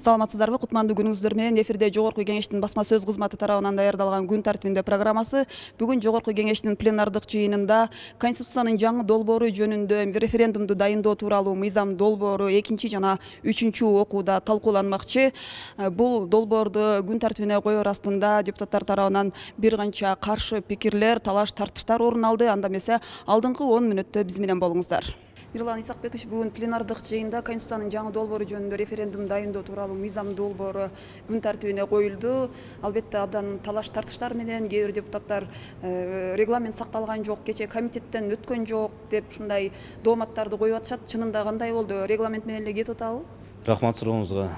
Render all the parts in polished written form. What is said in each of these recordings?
Саламатсыздарбы, кутмандуу күнүңүздөр менен эфирде Жогорку Кеңештин басма сөз кызматы тарабынан даярдалган күн тартибинде программасы. Бүгүн Жогорку Кеңештин пленардык жыйынында Конституциянын жаңы долбоору жөнүндө референдумду дайындоо тууралуу мыйзам долбоору 2 жана 3 окууда талкууланмакчы. Бул долбоорду күн тартибине коёр астында депутаттар тарабынан бир канча каршы пикирлер, талаш тартыштар орун алды. Анда эмесе алдыңкы 10 мүнөттө биз менен болуңуздар. Мирлан Исакбекович, бүгүн пленардык жыйында Конституциянын жаңы долбоору жөнүндө референдум дайындоо тууралуу мыйзам долбоору күн тартибине коюлду. Албетте абдан талаш тартыштар менен кээ бир депутаттар регламент сакталган жок, кечээ комитеттен өткөн жок деп ушундай дооматтарды коюп атышат. Чынында кандай болду? Регламент менен эле кетип атабы? Рахмат сурооңузга.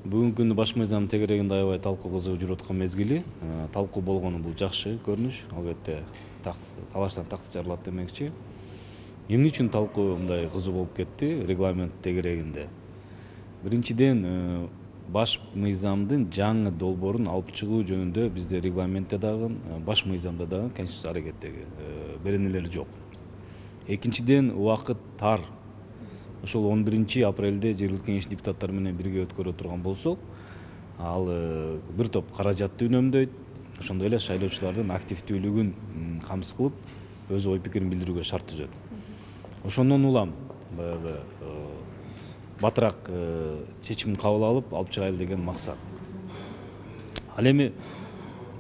Бүгүнкү күндү баш мыйзам тегерегинде аябай талкуу кызып жүрүп аткан мезгили. Талкуу болгону бул жакшы көрүнүш. Албетте талаштан такты жарылат демекчи. Эмне үчүн талкуу мындай кызуу болуп кетти регламент тегерегинде? Биринчиден, баш мыйзамдын жаңы долбоорун алып чыгуу жөнүндө бизде регламентте дагы, баш мыйзамда дагы конституция аракеттеги беренелер жок. Экинчиден, убакыт тар. Ошол 11 апрелде жергиликтүү кеңеш депутаттары менен бирге өткөрө турган болсок, ал бир топ каражатты үнөмдөйт, ошондой эле шайлоочулардын активдүүлүгүн камсыз кылып, өз ой пикирин билдирүүгө шарт түзөт. Ошондон улам батыраак чечим кабыл алып чыгайлы деген максат. Ал эми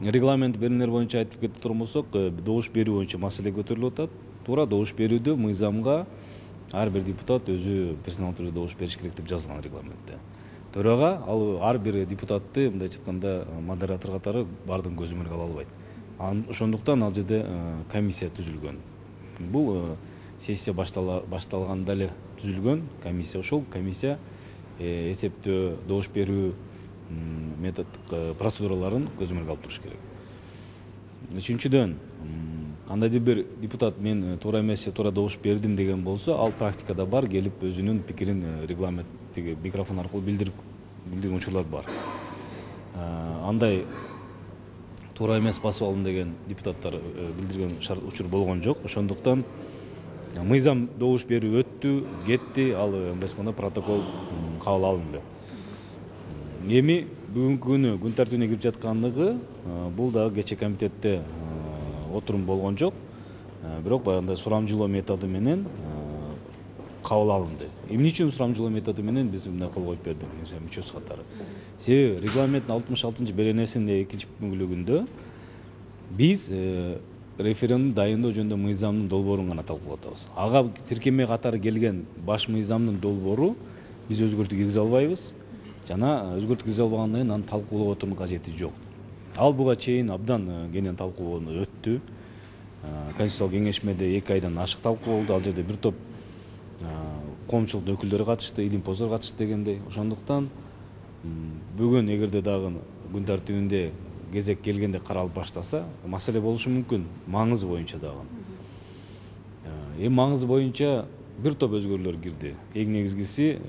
регламент беренелер боюнча айтып кетип турган болсок, добуш берүү боюнча маселе көтөрүлүп атат. Туура добуш берүүдө мыйзамга ар бир депутат өзү персоналдуу түрдө добуш бериш керек деп жазылган регламентте. Төрага ал ар бир депутатты мындайча айтканда модератор катары бардын көзү менен ала албайт. Ошондуктан ал жерде комиссия түзүлгөн. Бул сессия башталганда эле түзүлгөн комиссия. Ошол комиссия эсептөө, добуш берүү методдук процедураларын көзү менен алып туруш керек. Үчүнчүдөн, кандайдыр бир депутат мен туура эмес же туура добуш бердим деген болсо, ал практикада бар, келип өзүнүн пикирин регламенттеги микрофон аркылуу билдирген учурлар бар. Андай туура эмес басып алдым деген депутаттар билдирген учур болгон жок. Ошондуктан мыйзам добуш берүү өттү, кетти, ал мындайча протокол кабыл алынды. Эми бүгүнкү күнү күн тартибине кирип жаткандыгы, бул дагы кечээ комитетте отурум болгон жок. Бирок баягындай сурамжылоо методу менен кабыл алынды. Эмне үчүн сурамжылоо методу менен биз мындай кол коюп бердик мүчөсү катары? Себеби регламенттин 66 беренесинде 2 бөлүгүндө биз референдум дайындоо жөнүндө мыйзамдын долбоорун гана талкуулап атабыз. Ага тиркеме катары келген баш мыйзамдын долбоору биз өзгөртүү киргизе албайбыз. Жана өзгөртүү киргизе албагандан кийин аны талкуулоо отурумдун кажети жок. Ал буга чейин абдан кенен талкуу өттү. Конституциялык кеңешмеде 2 айдан ашык талкуу болду. Ал жерде бир топ коомчулук өкүлдөрү катышты, илимпоздор катышты дегендей. Ошондуктан бүгүн эгерде дагы күн тартибинде кезек келгенде каралып баштаса, маселе болушу мүмкүн маңызы боюнча дагы. Маңызы боюнча бир топ өзгөрүүлөр кирди. Эң негизгиси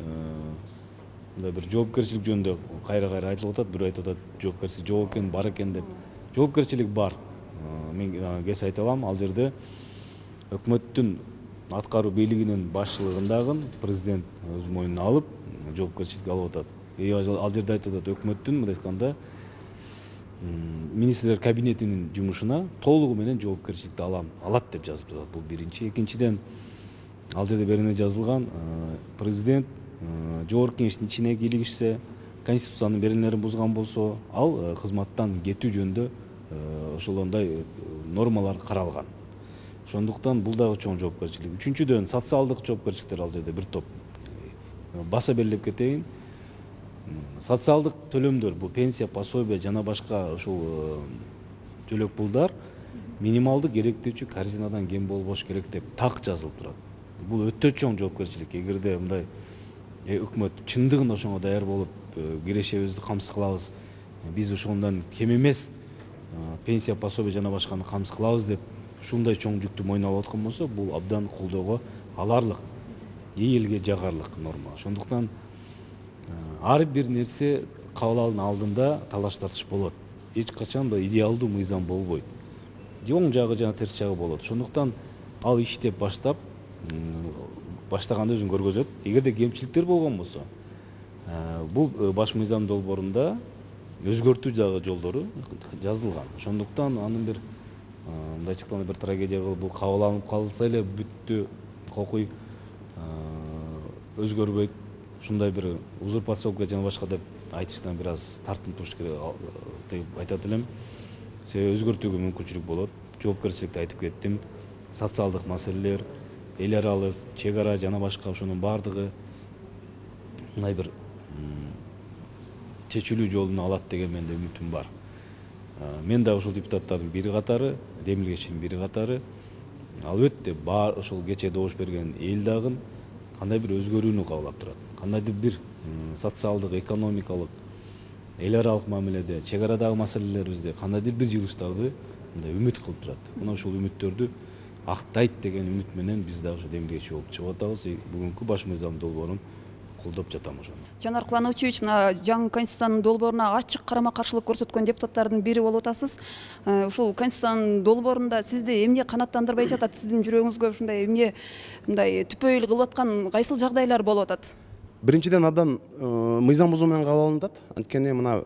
бир жоопкерчилик жөнүндө кайра айтылып атат, бирөө айтып атат жоопкерчилик жок экен, бар экен деп. Жоопкерчилик бар. Мен кесе айта алам, ал жерде өкмөттүн аткаруу бийлигинин башчылыгындагы президент өз мойнуна алып, жоопкерчилик алып атат. Ал жерде айтып атат өкмөттүн мындай айтканда министрлер кабинетинин жумушуна толугу менен жоопкерчиликти алат деп жазып жатат. Бул биринчи. Экинчиден, ал жерде берене жазылган президент Жогорку Кеңештин ичине кийлигишсе, конституциянын беренелерин бузган болсо, ал кызматтан кетүү жөнүндө ошондой нормалар каралган. Ошондуктан бул дагы чоң жоопкерчилик. Үчүнчүдөн, социалдык жоопкерчиликтер ал жерде бир топ. Баса белгилеп кетейин. Социалдык төлөмдөр, бул пенсия, пособие жана башка ушул төлөк пулдар минималдык керектүүчү корзинадан кем болбош керек деп так жазылып турат. Бул өтө чоң жоопкерчилик. Эгерде мындай өкмөт чындыгында ошоңо даяр болуп, кирешебизди камсыз кылабыз, биз ошондон кем эмес пенсия, пособие жана башканы камсыз кылабыз деп ушундай чоң жүктү мойнуна алып аткан болсо, бул абдан колдоого аларлык, элге жагарлык норма. Ошондуктан ар бир нерсе кабыл алуунун алдында талаш тартыш болот. Эч качан идеалдуу мыйзам болбойт. Оң жагы жана терс жагы болот. Ошондуктан ал иштеп баштаганда өзүн көргөзөт. Эгерде кемчиликтер болгон болсо, Бул баш мыйзам долбоорунда өзгөртүү дагы жолдору жазылган. Ошондуктан анын бир мындай айтканда бир трагедия кылып бул кабыл алынып калса эле бүттү, кокуй өзгөрбөйт, ушундай бир узурпациялыкка жана башка деп айтыштан бир аз тартынып туруш керек деп айтат элем. Себеби өзгөртүүгө мүмкүнчүлүк болот. Жоопкерчиликти айтып кеттим. Социалдык маселелер, эл аралык, чек ара жана башка ошонун баардыгы мындай бир чечилүү жолуна алат деген менде үмүтүм бар. Мен дагы ушул депутаттардын бири катары, демилгеччинин бири катары, албетте ошол кечээ добуш берген эл дагы кандай бир өзгөрүүнү каалап турат. Кандайдыр бир социалдык, экономикалык, эл аралык мамиледе, чек арадагы маселелерибизде кандайдыр бир жылыштарды мындай үмүт кылып турат. Мына ушул үмүттөрдү актайт деген үмүт менен биз дагы ушу демилгечи болуп чыгып атабыз. Бүгүнкү баш мыйзам долбоорун колдоп жатам ошону. Жанар Кубановичевич, мына жаңы конституциянын долбооруна ачык карама каршылык көрсөткөн депутаттардын бири болуп атасыз. Ушул конституциянын долбоорунда сизди эмне канааттандырбай жатат? Сиздин жүрөгүңүзгө ушундай эмне мындай түпөйүл кылып аткан кайсыл жагдайлар болуп атат? Биринчиден абдан мыйзам бузуу менен кабыл алынат. Анткени мына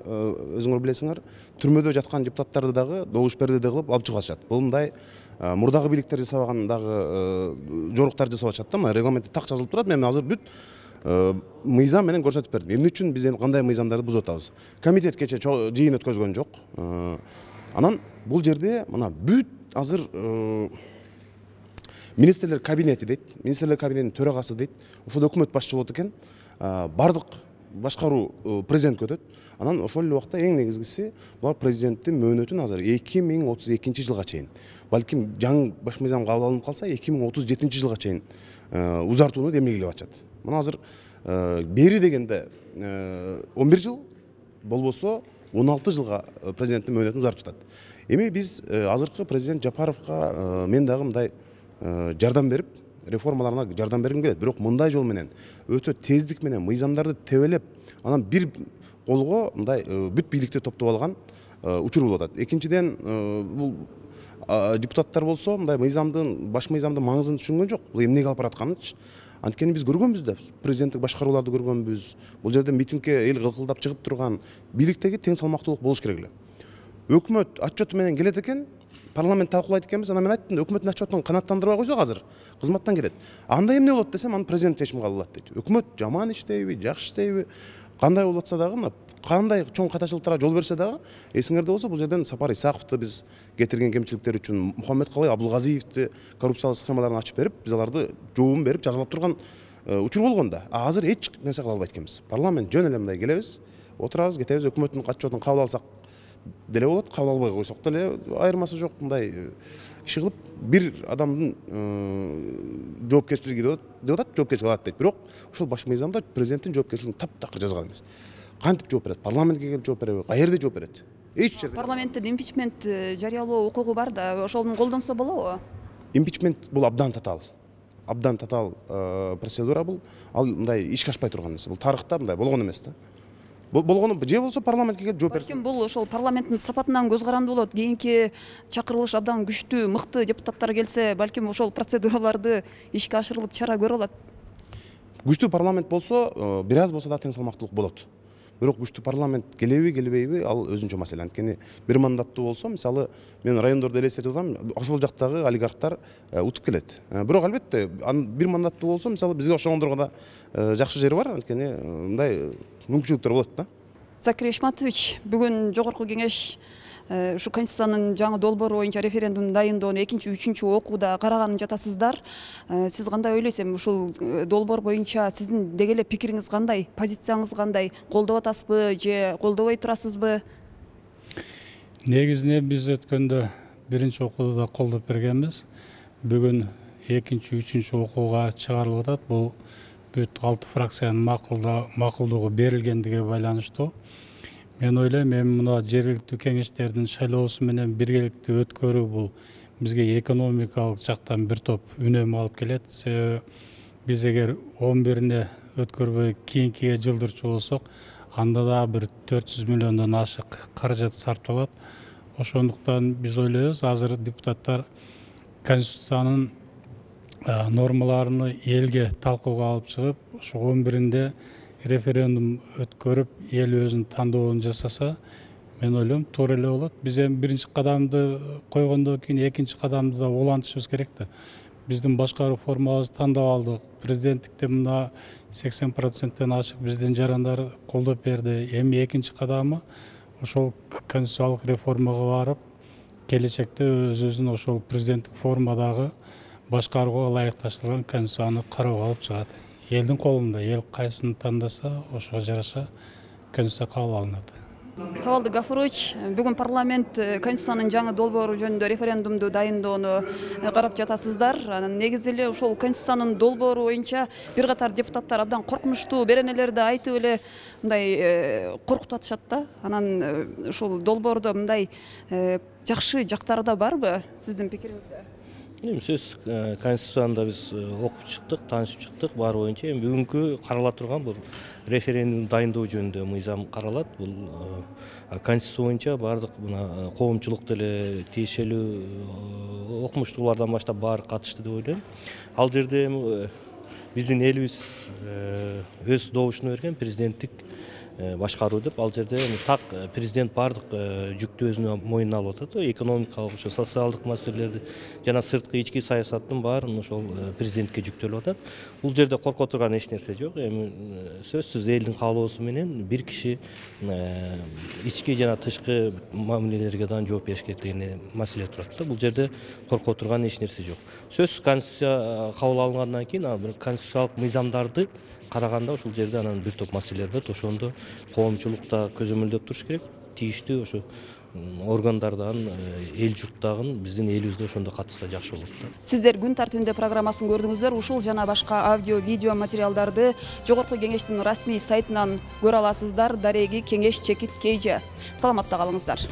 өзүңөр билесиңер, түрмөдө жаткан депутаттарды дагы добуш берди кылып алып чыгып атышат. Бул мындай мурдагы бийликтер жасабаган дагы жоруктар жасап атышат да. Мына регламентте так жазылып турат. Мен азыр бүт мыйзам менен көрсөтүп бердим. Эмне үчүн биз кандай мыйзамдарды бузуп атабыз? Комитет кече жыйын өткөзгөн жок. Анан бул жерде мына бүт азыр министрлер кабинети дейт. Министрлер кабинетинин төрагасы дейт. Ошол өкмөт башчы болот экен. Бардык башкаруу президентке өтөт. Анан ошол эле убакта эң негизгиси булар президенттин мөөнөтүн азыр 2032 жылга чейин, балким жаңы баш мыйзам кабыл алынып калса 2037 жылга чейин узартууну демилгелеп атышат. Мына азыр бери дегенде 11 жыл болбосо 16 жылга президенттин мөөнөтүн узартып атат. Эми биз азыркы президент Жапаровго мен дагы мындай жардам берип, реформаларына жардам бергим келет. Бирок мындай жол менен өтө тездик менен мыйзамдарды тебелеп, анан бир колго мындай бүт бийликти топтоп алган учур болуп атат. Экинчиден, бул депутаттар болсо мындай баш мыйзамдын маңызын түшүнгөн жок. Бул эмнеге алып баратканынчы. Анткени биз көргөнбүз да, президенттик башкарууларды көргөнбүз. Бул жерде митингге эл кылкылдап чыгып турган, бийликтеги тең салмактуулук болуш керек эле. Өкмөт отчету менен келет экен, парламент талкуулайт экенбиз. Анан мен айттым, өкмөттүн отчетун канааттандырбай койсок азыр кызматтан кетет. Анда эмне болот десем, аны президент чечим кабыл алат дейт. Өкмөт жаман иштейби, жакшы иштейби, кандай болуп атса дагы, кандай чоң катачылыктарга жол берсе дагы, эсиңерде болсо бул жерден Сапар Исаковду биз кетирген кемчиликтер үчүн, Мухаммедкалый Абдулгазиевди коррупциялык схемаларын ачып берип, биз аларды жообун берип жазалап турган учур болгон да. Азыр эч нерсе кыла албайт экенбиз. Парламент жөн эле мындай келебиз, отурабыз, кетебиз, өкмөттүн отчетун кабыл алсак деле болот, кабыл албай койсок деле айырмасы жок. Мындай иши кылып бир адамдын жоопкерчилиги деп атат, жоопкерчилик алат дейт. Бирок ошол баш мыйзамда президенттин жоопкерчилигин таптакыр жазган эмес. Кантип жооп берет? Парламентке келип жооп береби? Каерде жооп берет? Эч жерде. Парламенттин импичмент жарыялоо укугу бар да, ошону колдонсо болобу? Импичмент бул абдан татаал процедура бул. Ал мындай ишке ашпай турган нерсе. Бул тарыхта мындай болгон эмес да. Болгону же болсо парламентке келип жооп берсин. Балким бул ошол парламенттин сапатынан көз каранды болот. Кийинки чакырылыш абдан күчтүү, мыкты депутаттар келсе, балким ошол процедураларды ишке ашырылып чара көрө алат. Күчтүү парламент болсо, бир аз болсо да тең салмактуулук болот. Бирок күчтүү парламент келеби, келбейби, ал өзүнчө маселе. Анткени бир мандаттуу болсо, мисалы, мен райондордо элестетип атам, ошол жактагы олигархтар утуп келет. Бирок албетте, бир мандаттуу болсо, мисалы, бизге окшогондорго да жакшы жери бар. Анткени мындай мүмкүнчүлүктөр болот да. Закир Ишматович, бүгүн жогорку кеңеш ушу конституциянын жаңы долбоору боюнча референдум дайындоону 2-3 окууда караганын жатасыздар. Сиз кандай ойлойсуз? Ушул долбоор боюнча сиздин деги эле пикириңиз кандай, позицияңыз кандай? Колдоп атасызбы же колдобой турасызбы? Негизинен биз өткөндө биринчи окууда колдоп бергенбиз. Бүгүн 2-3 окууга чыгарылып атат. Бул бүт 6 фракциянын макулдугу берилгендиге байланыштуу. Мен ойлойм, мына жергиликтүү кеңештердин шайлоосу менен биргеликте өткөрүү бул бизге экономикалык жактан бир топ үнөм алып келет. Себеби биз эгер 11-ине өткөрбөй кийинкиге жылдырчу болсок, анда да бир 400 миллиондон ашык каражат сарпталат. Ошондуктан биз ойлойбуз, азыр депутаттар конституциянын нормаларını elge talkууга алып чыгып, ошо 11-inde референдум өткөрүп эл өзүнүн тандоонун жасаса, мен ойлойм туура эле болот. Биз эми биринчи кадамды койгондон кийин экинчи кадамды да улантышыбыз керек да. Биздин башкаруу формабызды тандап алдык. Президенттикте мына 80%-тен ашык биздин жарандар колдоп берди. Эми экинчи кадамы ошол конституциялык реформага барып, келечекте өзүбүздүн ошол президенттик формадагы башкарууга ылайыкташтырылган конституцияны кароого алып чыгат. Элдин колунда, эл кайсысын тандаса, ошого жараша конституция кабыл алынат. Табалды Гафурович, бүгүн парламент конституциянын жаңы долбоору жөнүндө референдумду дайындоону карап жатасыздар. Анан негизи эле ошол конституциянын долбоору боюнча бир катар депутаттар абдан коркунучтуу беренелерди айтып эле мындай коркутуп атышат да. Анан ушул долбоордо мындай жакшы жактары да барбы сиздин пикириңизде? Сөз конституцияны биз окуп чыктык, таанышып чыктык. Баары боюнча эми бүгүнкү карала турган бул референдум дайындоо жөнүндө мыйзам каралат. Бул конституция боюнча баардык мына коомчулук деле тиешелүү окумуштуулардан баштап баары катышты деп ойлойм. Ал жерде биздин элибиз өз добушуна берген президенттик башкаруу деп, ал жерде так президент баардык жүктү өзүнө мойнуна алып атат. Экономикалык, социалдык маселелерди жана сырткы ички саясаттын баарын ошол президентке жүктөлүп атат. Бул жерде корко турган эч нерсе жок. Эми сөзсүз элдин каалоосу менен бир киши ички жана тышкы мамилелерге да жооп бериш керек деген маселе турат да. Бул жерде корко турган эч нерсе жок. Сөзсүз конституция кабыл алынгандан кийин конституциялык мыйзамдарды караганда ушул жерде анан бир топ маселелер бар. Ошондо коомчулукта көзөмөлдөп туруш керек. Тийиштүү ошо органдардан, эл журттагын биздин элибизде ошондо катышса жакшы болот. Сиздер күн тартибинде программасын көрдүңүздөр. Ушул жана башка аудио, видео материалдарды Жогорку Кеңештин расмий сайтынан көрө аласыздар. Дареги Кеңеш Чекит Кейже. Саламатта калыңыздар.